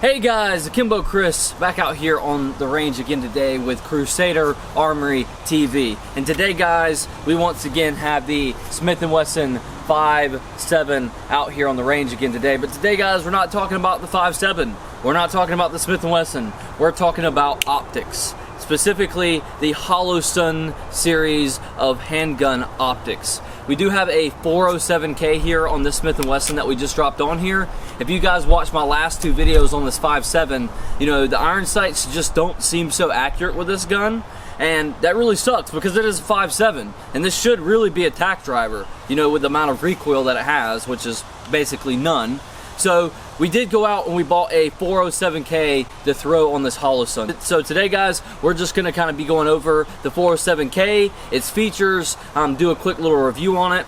Hey guys, Akimbo Chris back out here on the range again today with Crusader Armory TV. And today guys, we once again have the Smith Wesson 5.7 out here on the range again today. But today guys, we're not talking about the 5.7. We're not talking about the Smith Wesson. We're talking about optics. Specifically the Holosun series of handgun optics. We do have a 407K here on this Smith & Wesson that we just dropped on here. If you guys watched my last two videos on this 5.7, you know, the iron sights just don't seem so accurate with this gun. And that really sucks because it is a 5.7 and this should really be a tack driver, you know, with the amount of recoil that it has, which is basically none. So we did go out and we bought a 407K to throw on this Holosun. So today guys, we're just gonna kind of be going over the 407K, its features, do a quick little review on it.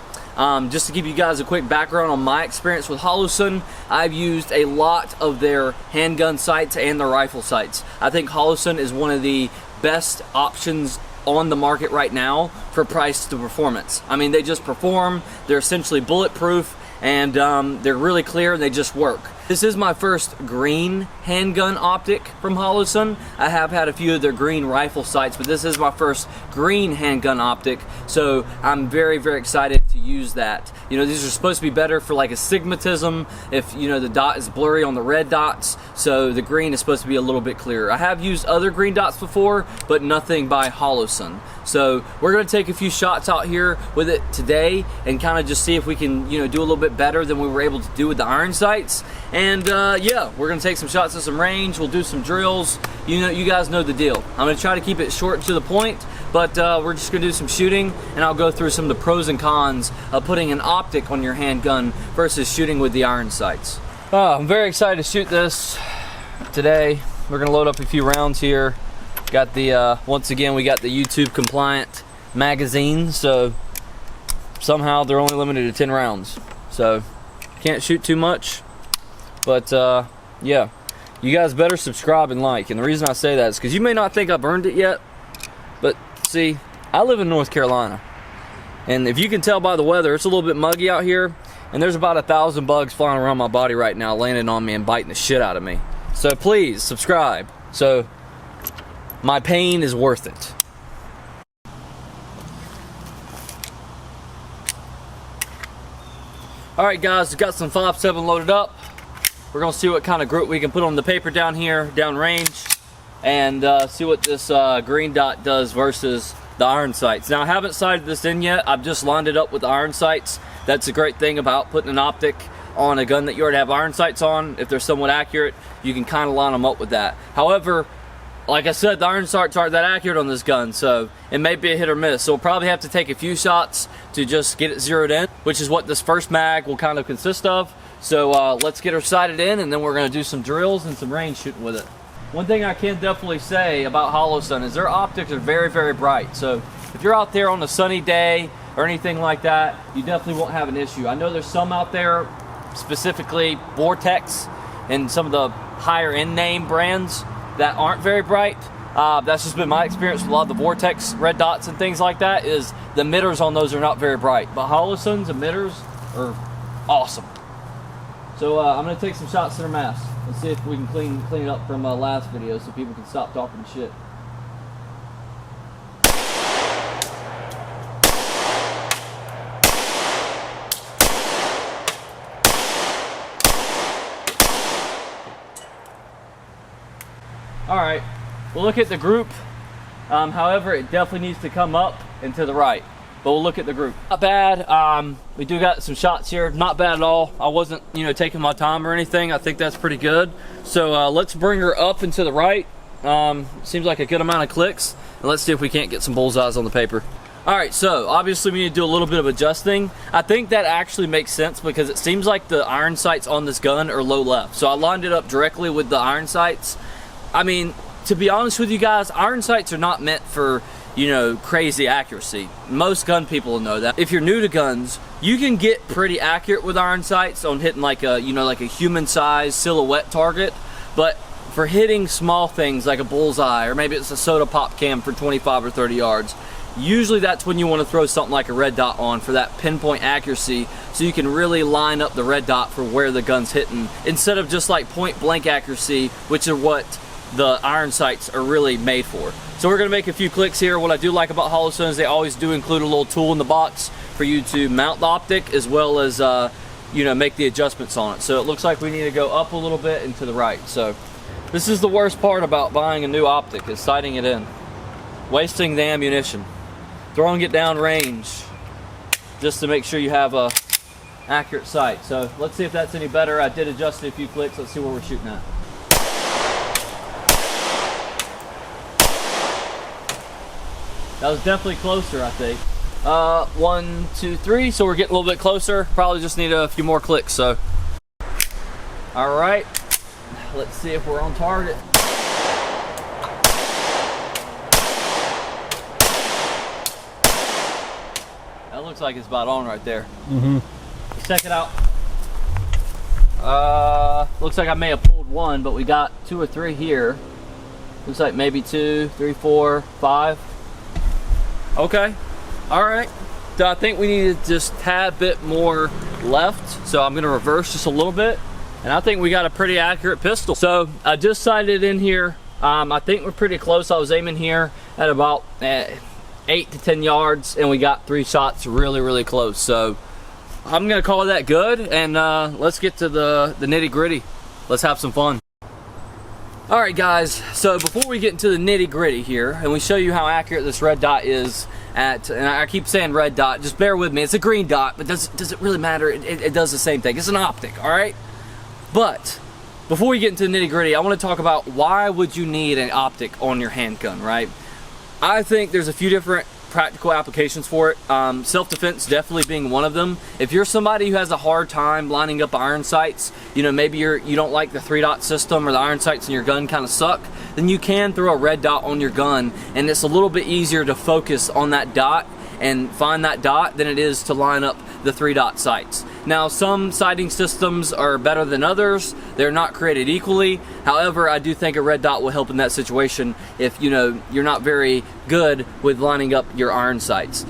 Just to give you guys a quick background on my experience with Holosun, I've used a lot of their handgun sights and their rifle sights. I think Holosun is one of the best options on the market right now for price to performance. I mean, they just perform, they're essentially bulletproof, and they're really clear and they just work. This is my first green handgun optic from Holosun. I have had a few of their green rifle sights, but this is my first green handgun optic, so I'm very, very excited to use that. You know, these are supposed to be better for like astigmatism, if you know the dot is blurry on the red dots, so the green is supposed to be a little bit clearer. I have used other green dots before, but nothing by Holosun. So we're gonna take a few shots out here with it today and kind of just see if we can, you know, do a little bit better than we were able to do with the iron sights. And yeah, we're gonna take some shots at some range, we'll do some drills. You know, you guys know the deal. I'm gonna try to keep it short and to the point, but we're just gonna do some shooting and I'll go through some of the pros and cons of putting an optic on your handgun versus shooting with the iron sights. I'm very excited to shoot this today. We're gonna load up a few rounds here. Got the, once again, we got the YouTube compliant magazine, so somehow they're only limited to 10 rounds. So can't shoot too much, but yeah, you guys better subscribe and like. And the reason I say that is because you may not think I've earned it yet, but see, I live in North Carolina, and if you can tell by the weather, it's a little bit muggy out here, and there's about 1,000 bugs flying around my body right now, landing on me and biting the shit out of me. So please subscribe, so my pain is worth it. Alright guys, we've got some 5.7 loaded up. We're going to see what kind of group we can put on the paper down here, downrange, and see what this green dot does versus the iron sights. Now I haven't sighted this in yet, I've just lined it up with the iron sights. That's a great thing about putting an optic on a gun that you already have iron sights on. If they're somewhat accurate, you can kind of line them up with that. However, like I said, the iron sights aren't that accurate on this gun, so it may be a hit or miss. So we'll probably have to take a few shots to just get it zeroed in, which is what this first mag will kind of consist of. So let's get her sighted in, and then we're gonna do some drills and some range shooting with it. One thing I can definitely say about Holosun is their optics are very, very bright. So if you're out there on a sunny day or anything like that, you definitely won't have an issue. I know there's some out there, specifically Vortex and some of the higher end name brands, that aren't very bright. That's just been my experience with a lot of the Vortex red dots and things like that, is the emitters on those are not very bright. But Holosun's emitters are awesome. So I'm gonna take some shots to their mask and see if we can clean it up from last video so people can stop talking shit. Alright, we'll look at the group. However, it definitely needs to come up and to the right. But we'll look at the group. Not bad. We do got some shots here. Not bad at all. I wasn't, you know, taking my time or anything. I think that's pretty good. So let's bring her up and to the right. Seems like a good amount of clicks. And let's see if we can't get some bullseyes on the paper. Alright, so obviously we need to do a little bit of adjusting. I think that actually makes sense because it seems like the iron sights on this gun are low left. So I lined it up directly with the iron sights. I mean, to be honest with you guys, iron sights are not meant for, you know, crazy accuracy. Most gun people will know that. If you're new to guns, you can get pretty accurate with iron sights on hitting like a, you know, like a human size silhouette target. But for hitting small things like a bullseye, or maybe it's a soda pop cam for 25 or 30 yards, usually that's when you want to throw something like a red dot on for that pinpoint accuracy, so you can really line up the red dot for where the gun's hitting, instead of just like point blank accuracy, which is what the iron sights are really made for. So we're gonna make a few clicks here. What I do like about Holosun is they always do include a little tool in the box for you to mount the optic, as well as you know, make the adjustments on it. So it looks like we need to go up a little bit and to the right. So this is the worst part about buying a new optic, is sighting it in. Wasting the ammunition. Throwing it down range just to make sure you have a accurate sight. So let's see if that's any better. I did adjust it a few clicks. Let's see where we're shooting at. That was definitely closer, I think. 1, 2, 3. So we're getting a little bit closer. Probably just need a few more clicks. So, all right. Let's see if we're on target. That looks like it's about on right there. Let's check it out. Looks like I may have pulled one, but we got 2 or 3 here. Looks like maybe 2, 3, 4, 5. Okay, all right. So I think we need to just tad a bit more left. So I'm gonna reverse just a little bit. And I think we got a pretty accurate pistol. So I just sighted in here. I think we're pretty close. I was aiming here at about 8 to 10 yards, and we got 3 shots really, really close. So I'm gonna call that good, and let's get to the nitty gritty. Let's have some fun. All right, guys, so before we get into the nitty gritty here, and we show you how accurate this red dot is at, and I keep saying red dot, just bear with me, it's a green dot, but does it really matter? It does the same thing. It's an optic, all right? But before we get into the nitty gritty, I want to talk about why would you need an optic on your handgun, right? I think there's a few different practical applications for it. Self-defense definitely being one of them. If you're somebody who has a hard time lining up iron sights, you know, maybe you don't like the 3-dot system, or the iron sights in your gun kind of suck, then you can throw a red dot on your gun, and it's a little bit easier to focus on that dot and find that dot than it is to line up the 3-dot sights. Now, some sighting systems are better than others. They're not created equally. However, I do think a red dot will help in that situation if, you know, you're not very good with lining up your iron sights.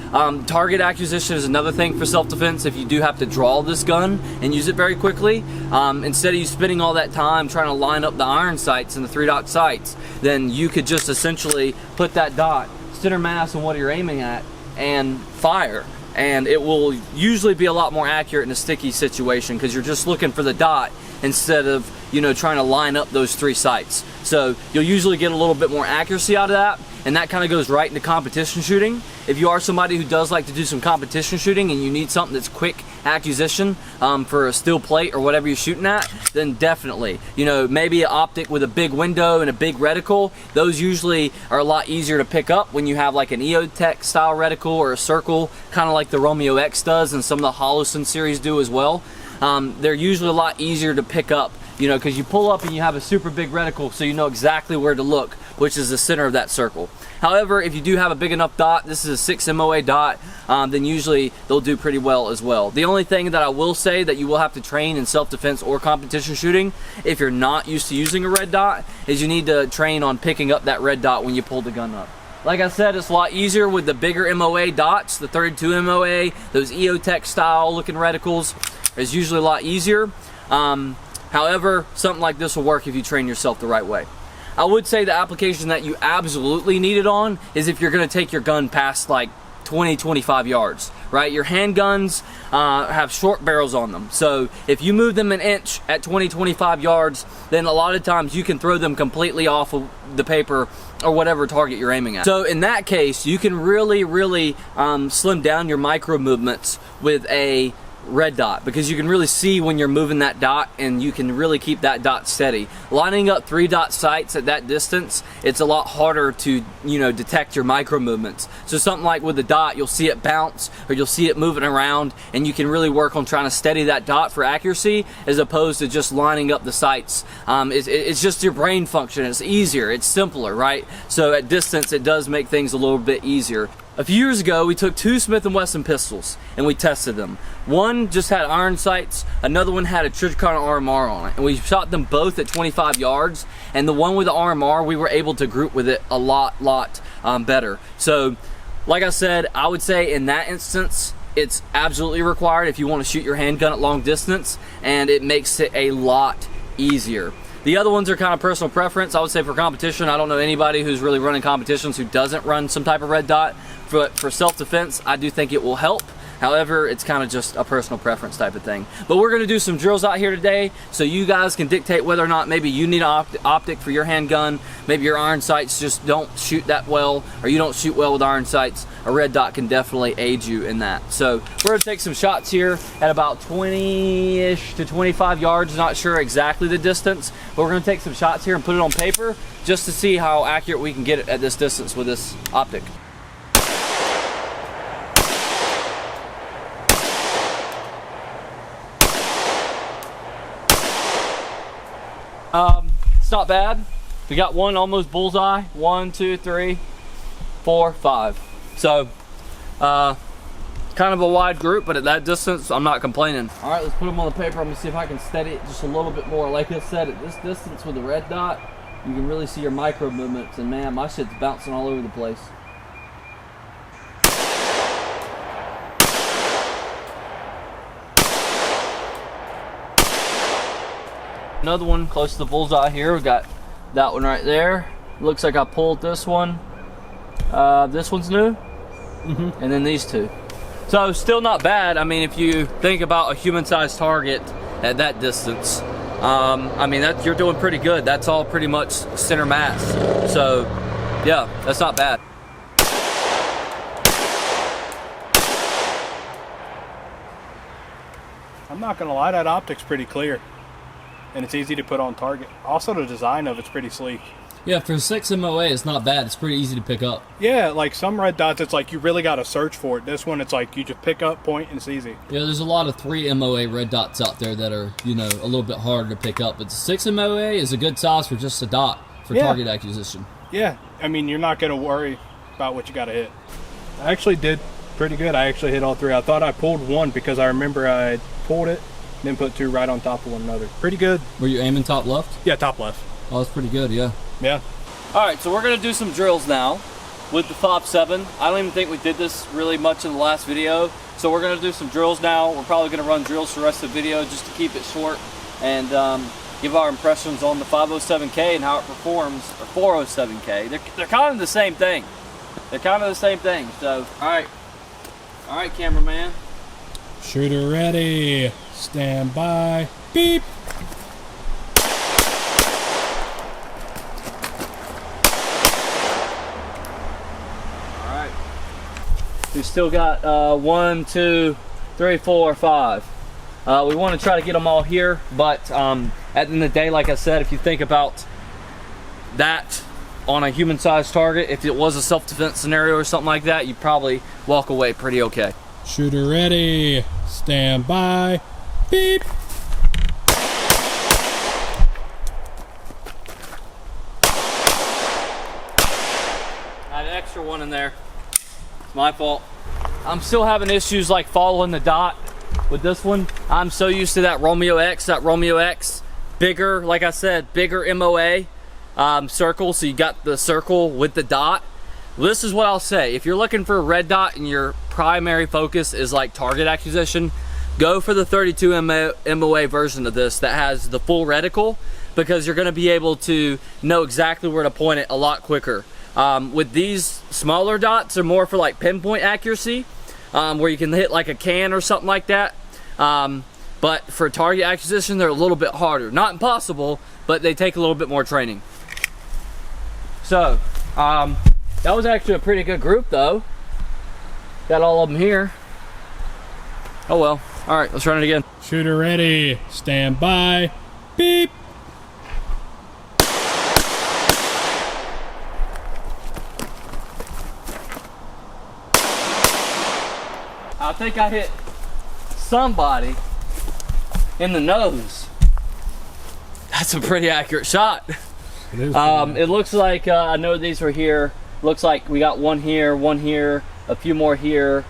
Target acquisition is another thing for self-defense. If you do have to draw this gun and use it very quickly, instead of you spending all that time trying to line up the iron sights and the 3-dot sights, then you could just essentially put that dot center mass on what you're aiming at and fire. And it will usually be a lot more accurate in a sticky situation, because you're just looking for the dot instead of, you know, trying to line up those 3 sights. So you'll usually get a little bit more accuracy out of that, and that kind of goes right into competition shooting. If you are somebody who does like to do some competition shooting and you need something that's quick acquisition for a steel plate or whatever you're shooting at, then definitely, you know, maybe an optic with a big window and a big reticle, those usually are a lot easier to pick up when you have like an EOTech style reticle or a circle, kind of like the Romeo X does, and some of the Holosun series do as well. They're usually a lot easier to pick up, you know, because you pull up and you have a super big reticle, so you know exactly where to look, which is the center of that circle. However, if you do have a big enough dot, this is a 6 MOA dot, then usually they'll do pretty well as well. The only thing that I will say that you will have to train in self-defense or competition shooting, if you're not used to using a red dot, is you need to train on picking up that red dot when you pull the gun up. Like I said, it's a lot easier with the bigger MOA dots, the 32 MOA, those EOTech style looking reticles is usually a lot easier. However, something like this will work if you train yourself the right way. I would say the application that you absolutely need it on is if you're going to take your gun past like 20-25 yards, right? Your handguns have short barrels on them, so if you move them an inch at 20-25 yards, then a lot of times you can throw them completely off of the paper or whatever target you're aiming at. So in that case, you can really slim down your micro movements with a red dot, because you can really see when you're moving that dot, and you can really keep that dot steady. Lining up 3-dot sights at that distance, it's a lot harder to, you know, detect your micro movements. So something like with the dot, you'll see it bounce or you'll see it moving around, and you can really work on trying to steady that dot for accuracy, as opposed to just lining up the sights. It's just your brain function. It's easier, it's simpler, right? So at distance, it does make things a little bit easier. A few years ago, we took 2 Smith Wesson pistols and we tested them. One just had iron sights, another one had a Trijicon RMR on it, and we shot them both at 25 yards, and the one with the RMR, we were able to group with it a lot better. So like I said, I would say in that instance, it's absolutely required if you want to shoot your handgun at long distance, and it makes it a lot easier. The other ones are kind of personal preference. I would say for competition, I don't know anybody who's really running competitions who doesn't run some type of red dot. But for self-defense, I do think it will help. However, it's kind of just a personal preference type of thing. But we're going to do some drills out here today, so you guys can dictate whether or not maybe you need an optic for your handgun. Maybe your iron sights just don't shoot that well, or you don't shoot well with iron sights. A red dot can definitely aid you in that. So we're going to take some shots here at about 20-ish to 25 yards. Not sure exactly the distance, but we're going to take some shots here and put it on paper just to see how accurate we can get it at this distance with this optic. It's not bad. We got one almost bullseye. 1, 2, 3, 4, 5. So, kind of a wide group, but at that distance, I'm not complaining. All right, let's put them on the paper. I'm gonna see if I can steady it just a little bit more. Like I said, at this distance with the red dot, you can really see your micro movements, and man, my shit's bouncing all over the place. Another one close to the bullseye here. We got that one right there. Looks like I pulled this one. This one's new. And then these two. So still not bad. I mean, if you think about a human-sized target at that distance, I mean, you're doing pretty good. That's all pretty much center mass. So yeah, that's not bad. I'm not gonna lie, that optic's pretty clear. And it's easy to put on target. Also, the design of it's pretty sleek. Yeah, for 6 MOA, it's not bad. It's pretty easy to pick up. Yeah, like some red dots, it's like you really got to search for it. This one, it's like you just pick up, point, and it's easy. Yeah, there's a lot of 3 MOA red dots out there that are, you know, a little bit harder to pick up. But 6 MOA is a good size for just a dot for target acquisition. Yeah, I mean, you're not going to worry about what you got to hit. I actually did pretty good. I actually hit all 3. I thought I pulled 1 because I remember I pulled it, then put 2 right on top of one another. Pretty good. Were you aiming top left? Yeah, top left. Oh, that's pretty good, yeah. Yeah. All right, so we're gonna do some drills now with the 5.7. I don't even think we did this really much in the last video. So we're gonna do some drills now. We're probably gonna run drills for the rest of the video just to keep it short and give our impressions on the 507K and how it performs, or 407K. They're kind of the same thing. They're kind of the same thing. So, all right, cameraman. Shooter ready. Stand by. Beep. All right. We still got 1, 2, 3, 4, 5. We want to try to get them all here, but at the end of the day, like I said, if you think about that on a human-sized target, if it was a self-defense scenario or something like that, you'd probably walk away pretty okay. Shooter ready. Stand by. Beep. I had an extra one in there. It's my fault. I'm still having issues like following the dot with this one. I'm so used to that Romeo X, bigger, like I said, bigger MOA circle. So you got the circle with the dot. This is what I'll say. If you're looking for a red dot and your primary focus is like target acquisition, go for the 32 MOA version of this that has the full reticle, because you're gonna be able to know exactly where to point it a lot quicker. With these smaller dots, they're more for like pinpoint accuracy, where you can hit like a can or something like that. But for target acquisition, they're a little bit harder. Not impossible, but they take a little bit more training. So, that was actually a pretty good group though. Got all of them here. Oh well. All right, let's run it again. Shooter ready. Stand by. Beep. I think I hit somebody in the nose. That's a pretty accurate shot. It is. It looks like I know these were here. Looks like we got one here, a few more here.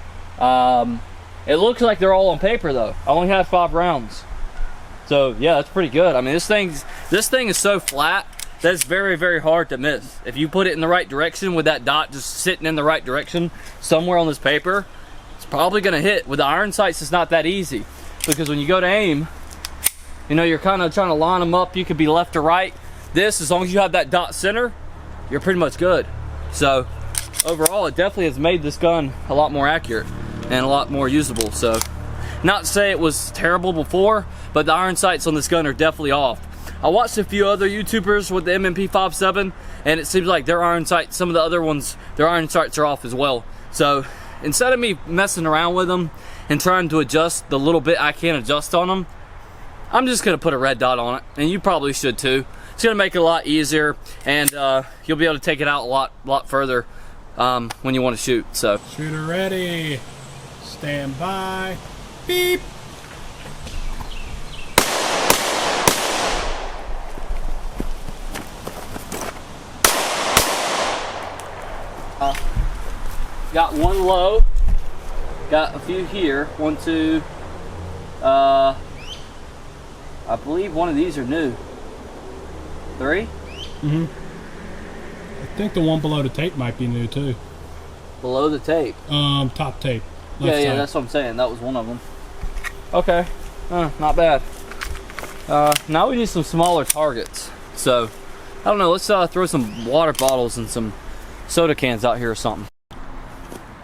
It looks like they're all on paper though. I only have 5 rounds. So yeah, that's pretty good. I mean, this thing is so flat. that's very, very hard to miss. If you put it in the right direction with that dot just sitting in the right direction somewhere on this paper, it's probably gonna hit. With the iron sights, it's not that easy, because when you go to aim, you know, you're kind of trying to line them up. You could be left or right. This, as long as you have that dot center, you're pretty much good. So overall, it definitely has made this gun a lot more accurate and a lot more usable. So not to say it was terrible before, but the iron sights on this gun are definitely off. I watched a few other YouTubers with the M&P 5.7, and it seems like their iron sights, some of the other ones, their iron sights are off as well. So instead of me messing around with them and trying to adjust the little bit I can adjust on them, I'm just gonna put a red dot on it, and you probably should too. It's gonna make it a lot easier, and you'll be able to take it out a lot further when you want to shoot. So shooter ready, stand by, beep. Got one low, got a few here, 1, 2, I believe one of these are new. 3? Mm-hmm. I think the one below the tape might be new too. Below the tape? Top tape. Yeah, side. that's what I'm saying. That was one of them. Okay, not bad. Now we need some smaller targets. So, I don't know, let's throw some water bottles and some soda cans out here or something.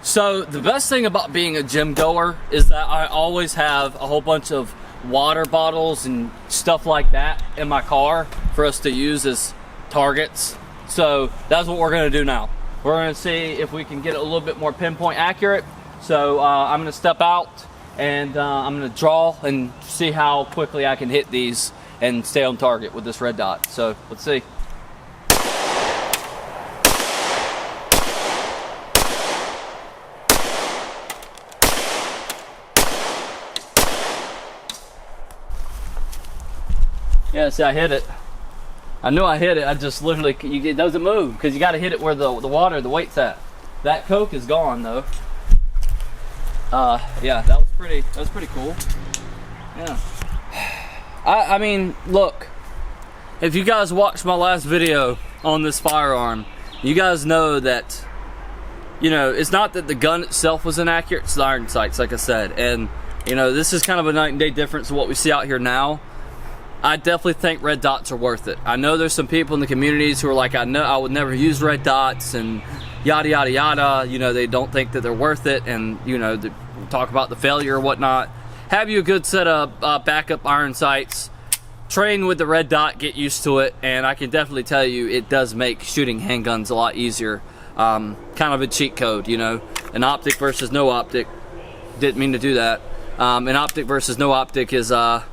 So, the best thing about being a gym goer is that I always have a whole bunch of water bottles and stuff like that in my car for us to use as targets. So that's what we're going to do now. We're going to see if we can get it a little bit more pinpoint accurate. So I'm going to step out and I'm going to draw and see how quickly I can hit these and stay on target with this red dot. So let's see. Yeah, see, I hit it. I knew I hit it. I just literally, it doesn't move because you got to hit it where the water, the weight's at. That Coke is gone though. Yeah, that was pretty cool. Yeah. I mean, look, if you guys watched my last video on this firearm, you guys know that, you know, it's not that the gun itself was inaccurate, it's the iron sights, like I said. And, you know, this is kind of a night and day difference of what we see out here now. I definitely think red dots are worth it. I know there's some people in the communities who are like, I know I would never use red dots and yada yada yada. You know, they don't think that they're worth it, and you know, talk about the failure or whatnot. Have you a good set of backup iron sights. Train with the red dot, get used to it, and I can definitely tell you it does make shooting handguns a lot easier. Kind of a cheat code, you know. An optic versus no optic. Didn't mean to do that. An optic versus no optic is a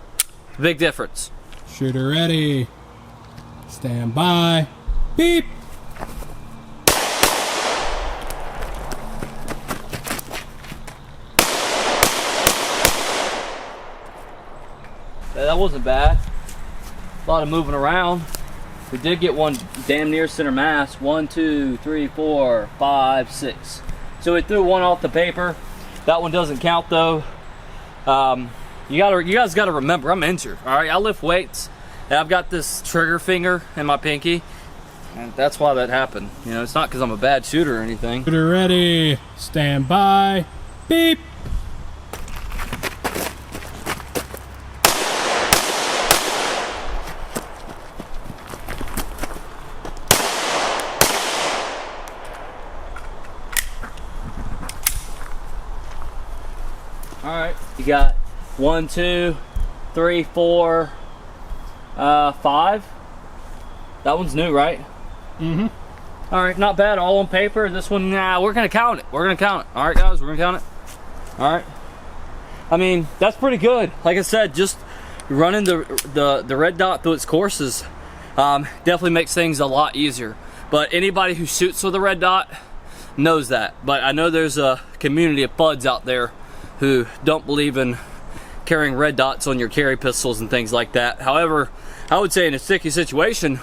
big difference. Shooter ready, stand by, beep. That wasn't bad. A lot of moving around. We did get one damn near center mass. 1, 2, 3, 4, 5, 6. So we threw one off the paper. That one doesn't count though. You guys gotta remember, I'm injured. All right, I lift weights, and I've got this trigger finger in my pinky, and that's why that happened. You know, it's not because I'm a bad shooter or anything. Shooter ready, stand by, beep. All right, you got 1, 2, 3, 4, 5. That one's new, right? Mm-hmm. All right, not bad. All on paper. This one, nah, we're gonna count it. We're gonna count it. All right, guys, we're gonna count it. All right. I mean, that's pretty good. Like I said, just running the red dot through its courses definitely makes things a lot easier. But anybody who shoots with a red dot knows that. But I know there's a community of buds out there who don't believe in carrying red dots on your carry pistols and things like that. However, I would say in a sticky situation,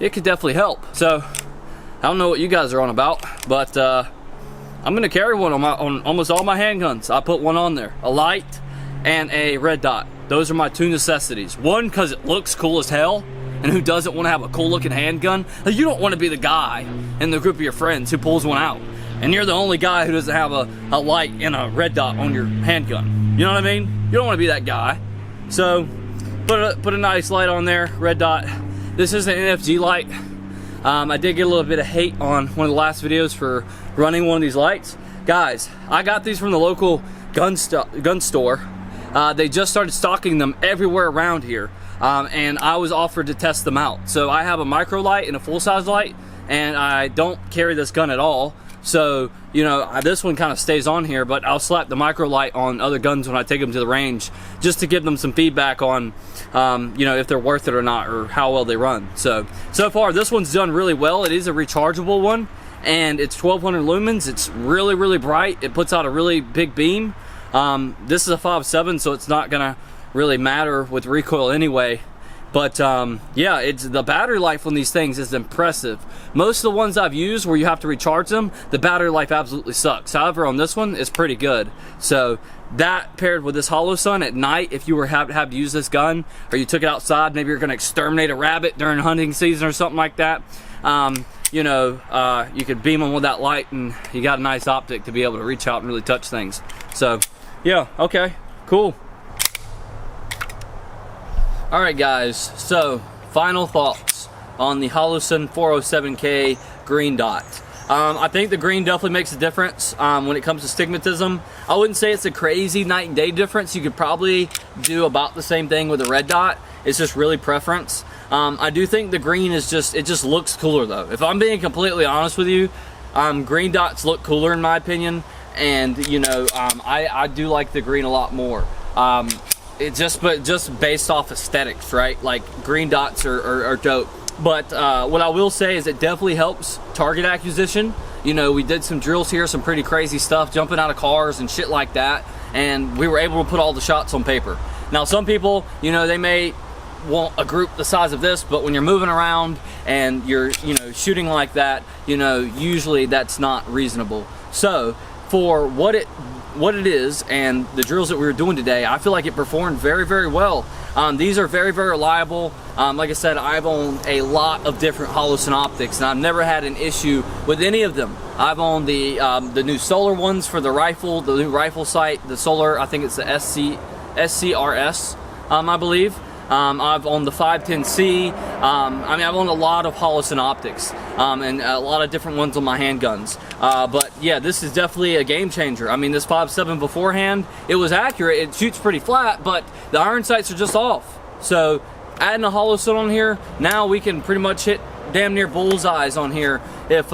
it could definitely help. So I don't know what you guys are on about, but I'm gonna carry one on almost all my handguns. I put one on there, a light and a red dot. Those are my two necessities. One, because it looks cool as hell, and who doesn't want to have a cool looking handgun. Like, you don't want to be the guy in the group of your friends who pulls one out, and you're the only guy who doesn't have a light and a red dot on your handgun. You know what I mean? You don't want to be that guy. So put a nice light on there, red dot. This is an NFG light. I did get a little bit of hate on one of the last videos for running one of these lights. Guys, I got these from the local gun store. They just started stocking them everywhere around here, and I was offered to test them out. So I have a micro light and a full-size light, and I don't carry this gun at all. So, you know, this one kind of stays on here, but I'll slap the micro light on other guns when I take them to the range, just to give them some feedback on, you know, if they're worth it or not, or how well they run. So far, this one's done really well. It is a rechargeable one, and it's 1200 lumens. It's really, really bright. It puts out a really big beam. This is a 5.7, so it's not gonna really matter with recoil anyway. But yeah, the battery life on these things is impressive. Most of the ones I've used where you have to recharge them, the battery life absolutely sucks. However, on this one, it's pretty good. So that paired with this Holosun at night, if you were have to use this gun, or you took it outside, maybe you're gonna exterminate a rabbit during hunting season or something like that, you know, you could beam them with that light, and you got a nice optic to be able to reach out and really touch things. So yeah, okay, cool. All right, guys, so final thoughts on the Holosun 407K green dot. I think the green definitely makes a difference when it comes to stigmatism. I wouldn't say it's a crazy night and day difference. You could probably do about the same thing with a red dot. It's just really preference. I do think the green is just, it just looks cooler though. If I'm being completely honest with you, green dots look cooler in my opinion. And you know, I do like the green a lot more. But just based off aesthetics, right? Like green dots are dope. But what I will say is it definitely helps target acquisition. You know, we did some drills here, some pretty crazy stuff, jumping out of cars and shit like that, and we were able to put all the shots on paper. Now, some people, you know, they may want a group the size of this, but when you're moving around and you're, you know, shooting like that, you know, usually that's not reasonable. So for what it is and the drills that we were doing today, I feel like it performed very, very well. These are very, very reliable. Like I said, I've owned a lot of different Holosun optics, and I've never had an issue with any of them. I've owned the new solar ones for the rifle, the new rifle sight, the solar, I think it's the SCRS, I believe. I've owned the 510C. I mean, I've owned a lot of Holosun optics, and a lot of different ones on my handguns. But yeah, this is definitely a game changer. I mean, this 5.7 beforehand, it was accurate. It shoots pretty flat, but the iron sights are just off. So adding a Holosun on here, now we can pretty much hit damn near bullseyes on here if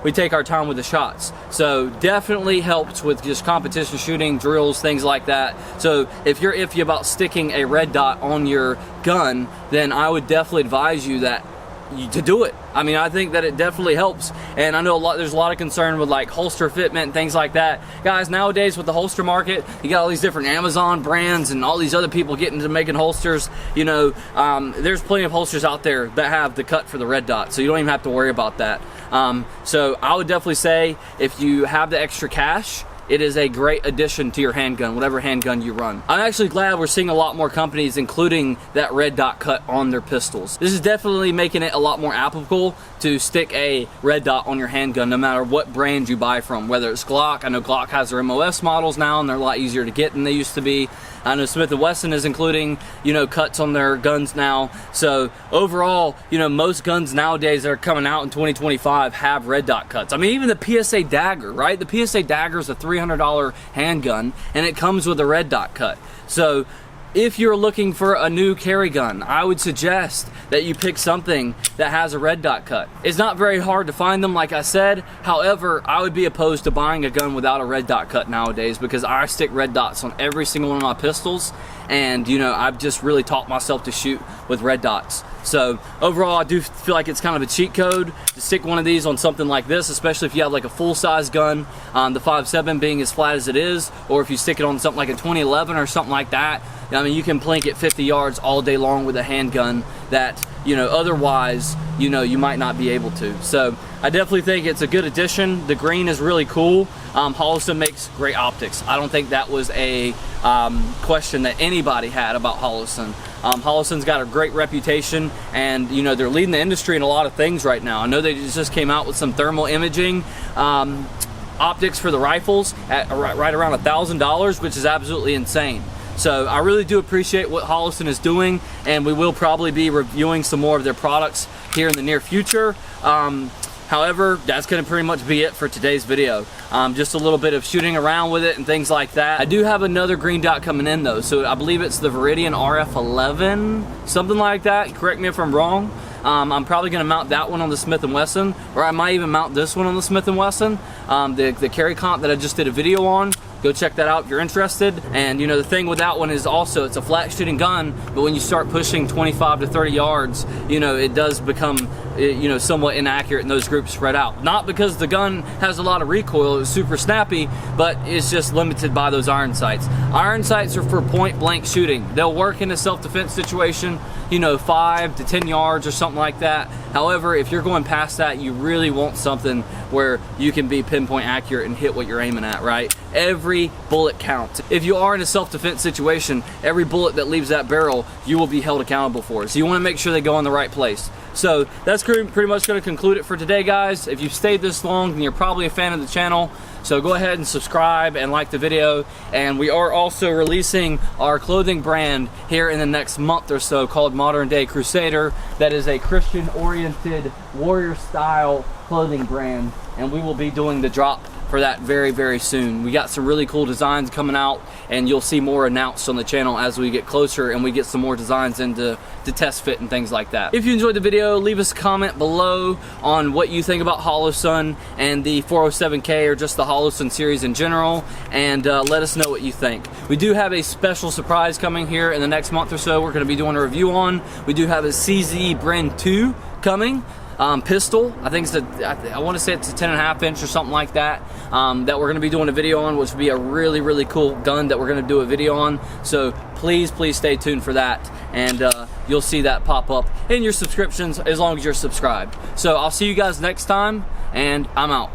we take our time with the shots. So definitely helps with just competition shooting, drills, things like that. So if you're iffy about sticking a red dot on your gun, then I would definitely advise you to do it. I mean, I think that it definitely helps, and I know there's a lot of concern with like holster fitment and things like that. Guys, nowadays with the holster market, you got all these different Amazon brands and all these other people getting into making holsters. You know, there's plenty of holsters out there that have the cut for the red dot, so you don't even have to worry about that. So I would definitely say if you have the extra cash, it is a great addition to your handgun, whatever handgun you run. I'm actually glad we're seeing a lot more companies including that red dot cut on their pistols. This is definitely making it a lot more applicable to stick a red dot on your handgun no matter what brand you buy from, whether it's Glock. I know Glock has their MOS models now and they're a lot easier to get than they used to be. I know Smith Wesson is including, you know, cuts on their guns now. So overall, you know, most guns nowadays that are coming out in 2025 have red dot cuts. I mean, even the PSA Dagger, right? The PSA Dagger is a $300 handgun and it comes with a red dot cut. So if you're looking for a new carry gun, I would suggest that you pick something that has a red dot cut. It's not very hard to find them, like I said. However, I would be opposed to buying a gun without a red dot cut nowadays because I stick red dots on every single one of my pistols, and you know, I've just really taught myself to shoot with red dots. So overall, I do feel like it's kind of a cheat code to stick one of these on something like this, especially if you have like a full-size gun, the 5.7 being as flat as it is, or if you stick it on something like a 2011 or something like that. I mean, you can plink at 50 yards all day long with a handgun, that, you know, otherwise, you know, you might not be able to. So I definitely think it's a good addition. The green is really cool. Holosun makes great optics. I don't think that was a question that anybody had about Holosun. Holosun's got a great reputation, and you know, they're leading the industry in a lot of things right now. I know they just came out with some thermal imaging optics for the rifles at right around $1,000, which is absolutely insane. So I really do appreciate what Holosun is doing, and we will probably be reviewing some more of their products here in the near future. However, that's going to pretty much be it for today's video. Just a little bit of shooting around with it and things like that. I do have another green dot coming in though, so I believe it's the Viridian RF11, something like that. Correct me if I'm wrong. I'm probably going to mount that one on the Smith & Wesson, or I might even mount this one on the Smith & Wesson. The carry comp that I just did a video on. Go check that out if you're interested. And you know, the thing with that one is also it's a flat shooting gun, but when you start pushing 25 to 30 yards, you know, it does become, you know, somewhat inaccurate and those groups spread out. Not because the gun has a lot of recoil, it's super snappy, but it's just limited by those iron sights. Iron sights are for point blank shooting. They'll work in a self-defense situation, you know, 5 to 10 yards or something like that. However, if you're going past that, you really want something where you can be pinpoint accurate and hit what you're aiming at, right? Every bullet counts. If you are in a self-defense situation, every bullet that leaves that barrel, you will be held accountable for. So you want to make sure they go in the right place. So that's pretty much going to conclude it for today, guys. If you've stayed this long, then you're probably a fan of the channel. So go ahead and subscribe and like the video. And we are also releasing our clothing brand here in the next month or so called Modern Day Crusader. That is a Christian-oriented, warrior-style clothing brand. And we will be doing the drop for that very, very soon. We got some really cool designs coming out, and you'll see more announced on the channel as we get closer and we get some more designs into test fit and things like that. If you enjoyed the video, leave us a comment below on what you think about Holosun and the 407K, or just the Holosun series in general, and let us know what you think. We do have a special surprise coming here in the next month or so we're going to be doing a review on. We do have a CZ Brand 2 coming. Pistol, I think it's I want to say it's a 10.5 inch or something like that, that we're going to be doing a video on, which would be a really, really cool gun that we're going to do a video on. So please stay tuned for that, and you'll see that pop up in your subscriptions as long as you're subscribed. So I'll see you guys next time, and I'm out.